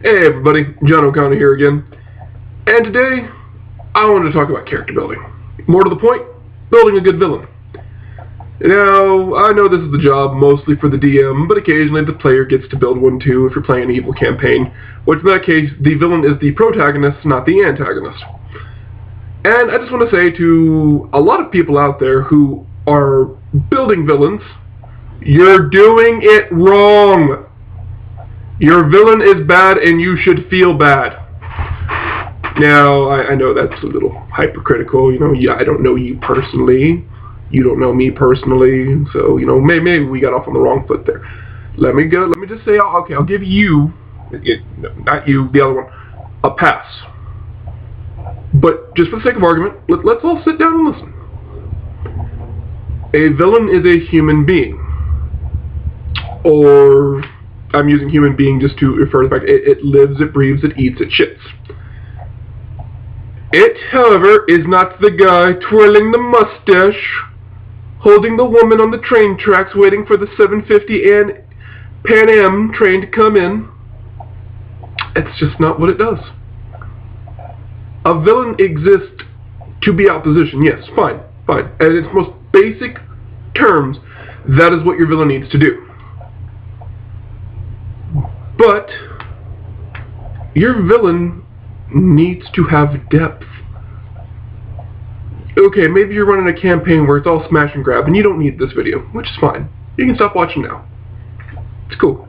Hey everybody, John O'Connor here again. And today, I wanted to talk about character building. More to the point, building a good villain. Now, I know this is the job mostly for the DM, but occasionally the player gets to build one too if you're playing an evil campaign, which in that case, the villain is the protagonist, not the antagonist. And I just want to say to a lot of people out there who are building villains, you're doing it wrong. Your villain is bad and you should feel bad. Now, I know that's a little hypercritical, I don't know you personally. You don't know me personally, so, maybe we got off on the wrong foot there. Let me just say, okay, I'll give you, not you, the other one, a pass. But just for the sake of argument, let's all sit down and listen. A villain is a human being. Or, I'm using human being just to refer to the fact it lives, it breathes, it eats, it shits. It, however, is not the guy twirling the mustache, holding the woman on the train tracks waiting for the 750 and Pan Am train to come in. It's just not what it does. A villain exists to be opposition, yes, fine. At its most basic terms, that is what your villain needs to do. But your villain needs to have depth. Okay, maybe you're running a campaign where it's all smash and grab and you don't need this video, which is fine. You can stop watching now. It's cool.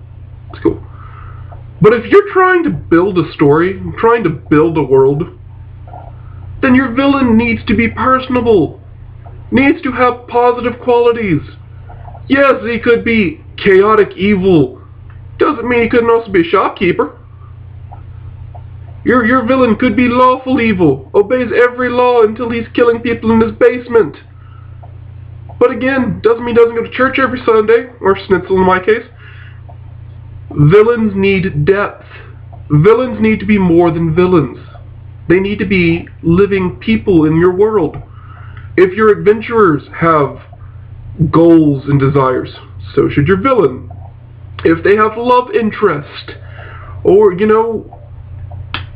But if you're trying to build a story, trying to build a world, then your villain needs to be personable. Needs to have positive qualities. Yes, he could be chaotic evil. Doesn't mean he couldn't also be a shopkeeper. Your villain could be lawful evil, obeys every law until he's killing people in his basement. But again, doesn't mean he doesn't go to church every Sunday, or schnitzel in my case. Villains need depth. Villains need to be more than villains. They need to be living people in your world. If your adventurers have goals and desires, so should your villain. If they have love interest, or,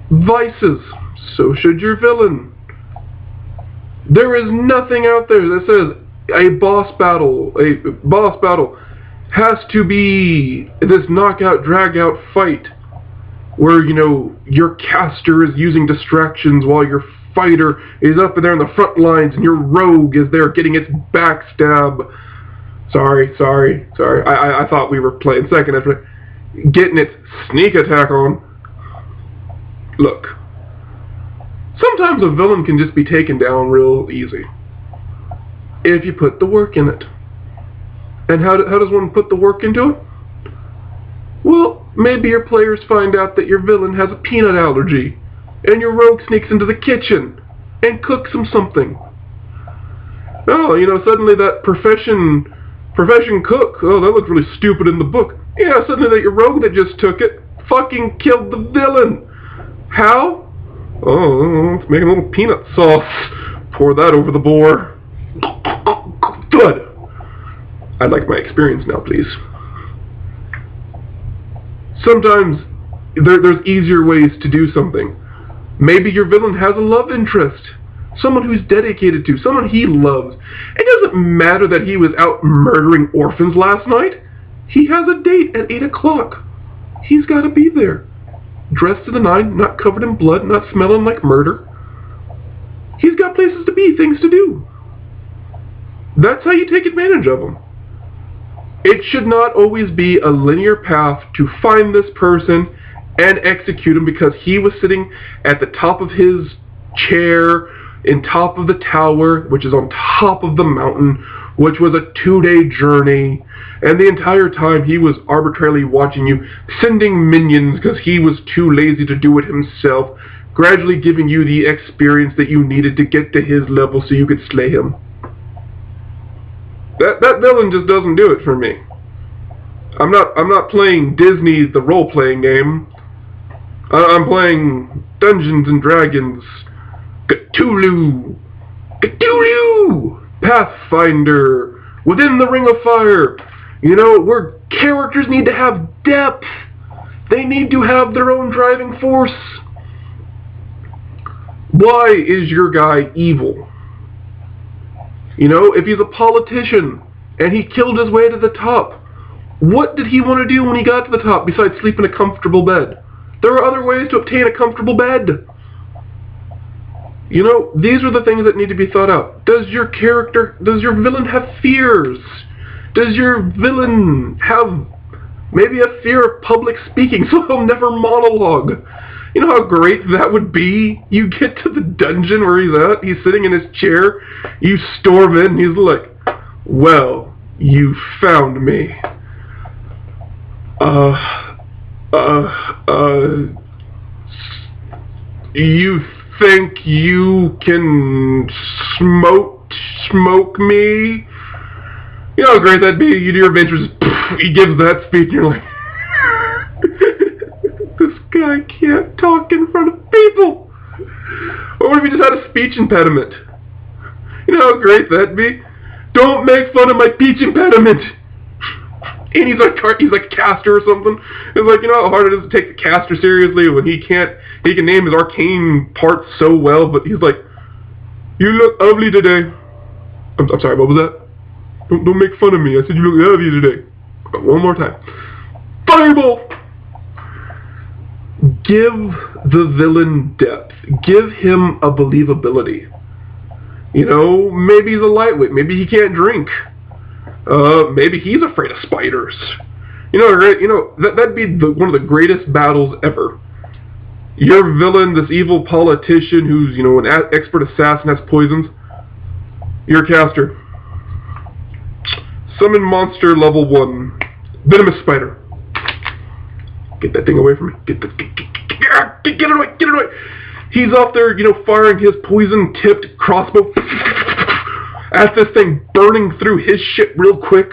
vices, so should your villain. There is nothing out there that says a boss battle has to be this knockout, drag-out fight where, your caster is using distractions while your fighter is up there in the front lines and your rogue is there getting its backstab. Sorry. I thought we were playing second after getting its sneak attack on. Look, sometimes a villain can just be taken down real easy if you put the work in it. And how does one put the work into it? Well, maybe your players find out that your villain has a peanut allergy, and your rogue sneaks into the kitchen and cooks him something. Oh, suddenly that profession cook, oh, that looked really stupid in the book. Yeah, suddenly that your rogue that just took it fucking killed the villain. How? Oh, let's make a little peanut sauce. Pour that over the boar. Good. I'd like my experience now, please. Sometimes there's easier ways to do something. Maybe your villain has a love interest. Someone who's dedicated to, someone he loves. It doesn't matter that he was out murdering orphans last night. He has a date at 8 o'clock. He's got to be there. Dressed to the nine, not covered in blood, not smelling like murder. He's got places to be, things to do. That's how you take advantage of him. It should not always be a linear path to find this person and execute him because he was sitting at the top of his chair, in top of the tower, which is on top of the mountain, which was a 2-day journey, and the entire time he was arbitrarily watching you, sending minions because he was too lazy to do it himself, gradually giving you the experience that you needed to get to his level so you could slay him. That villain just doesn't do it for me. I'm not playing Disney the role-playing game. I'm playing Dungeons and Dragons, Cthulhu, Pathfinder, Within the Ring of Fire. Where characters need to have depth. They need to have their own driving force. Why is your guy evil? You know, if he's a politician and he killed his way to the top, what did he want to do when he got to the top besides sleep in a comfortable bed? There are other ways to obtain a comfortable bed. You know, these are the things that need to be thought out. Does your villain have fears? Does your villain have maybe a fear of public speaking so he'll never monologue? You know how great that would be? You get to the dungeon where he's at, he's sitting in his chair, you storm in, and he's like, well, you found me. You think you can smoke me? You know how great that'd be? You do your adventures, he gives that speech, and you're like, this guy can't talk in front of people. Or what if he just had a speech impediment? You know how great that'd be? Don't make fun of my speech impediment. And he's like a caster or something. It's like, you know how hard it is to take the caster seriously when he can name his arcane parts so well, but he's like, you look ugly today. I'm sorry, what was that? Don't make fun of me. I said you look ugly today. One more time. Fireball! Give the villain depth. Give him a believability. You know, maybe he's a lightweight. Maybe he can't drink. Maybe he's afraid of spiders. You know, that'd be one of the greatest battles ever. Your villain, this evil politician who's, you know, an expert assassin, has poisons. Your caster. Summon monster level 1. Venomous spider. Get that thing away from me. Get it away, get it away. He's off there, you know, firing his poison-tipped crossbow at this thing, burning through his shit real quick.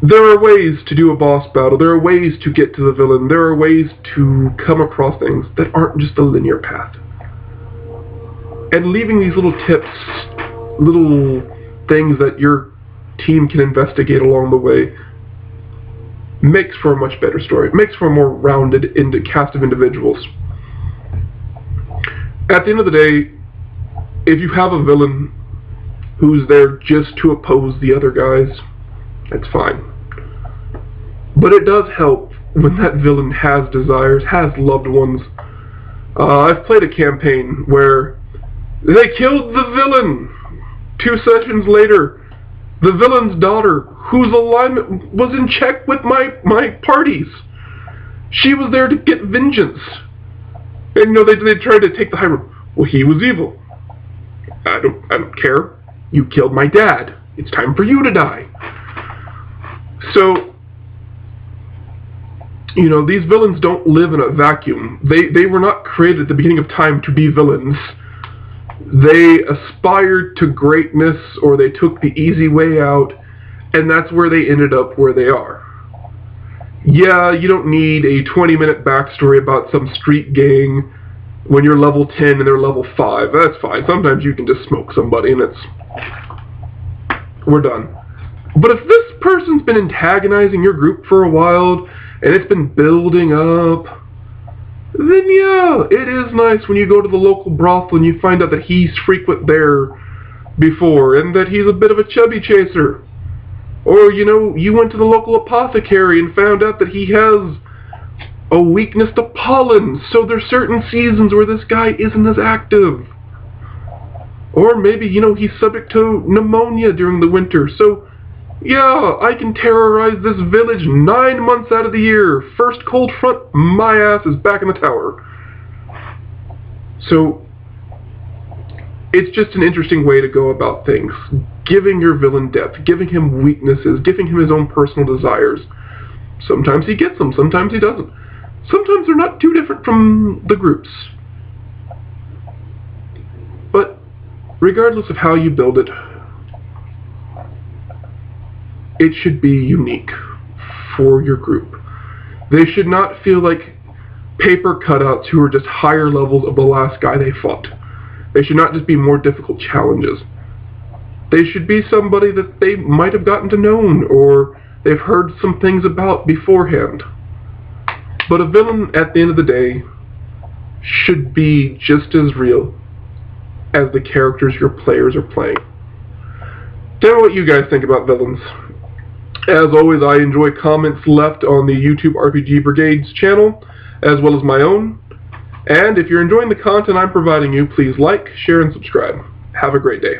There are ways to do a boss battle. There are ways to get to the villain. There are ways to come across things that aren't just a linear path. And leaving these little tips, little things that your team can investigate along the way, makes for a much better story. It makes for a more rounded cast of individuals. At the end of the day, if you have a villain who's there just to oppose the other guys, that's fine. But it does help when that villain has desires, has loved ones. I've played a campaign where they killed the villain. 2 sessions later, the villain's daughter, whose alignment was in check with my parties, she was there to get vengeance. And you know, they tried to take the high road. Well, he was evil. I don't care. You killed my dad. It's time for you to die. So, you know, these villains don't live in a vacuum. They were not created at the beginning of time to be villains. They aspired to greatness, or they took the easy way out, and that's where they ended up where they are. Yeah, you don't need a 20-minute backstory about some street gang when you're level 10 and they're level 5. That's fine. Sometimes you can just smoke somebody and we're done. But if this person's been antagonizing your group for a while, and it's been building up, then yeah, it is nice when you go to the local brothel and you find out that he's frequent there before, and that he's a bit of a chubby chaser. Or, you know, you went to the local apothecary and found out that he has a weakness to pollen, so there's certain seasons where this guy isn't as active. Or maybe, you know, he's subject to pneumonia during the winter, so yeah, I can terrorize this village 9 months out of the year. First cold front, my ass is back in the tower. So, it's just an interesting way to go about things. Giving your villain depth, giving him weaknesses, giving him his own personal desires. Sometimes he gets them, sometimes he doesn't. Sometimes they're not too different from the groups. But, regardless of how you build it, it should be unique for your group. They should not feel like paper cutouts who are just higher levels of the last guy they fought. They should not just be more difficult challenges. They should be somebody that they might have gotten to know, or they've heard some things about beforehand. But a villain, at the end of the day, should be just as real as the characters your players are playing. Tell me what you guys think about villains. As always, I enjoy comments left on the YouTube RPG Brigades channel, as well as my own. And if you're enjoying the content I'm providing you, please like, share, and subscribe. Have a great day.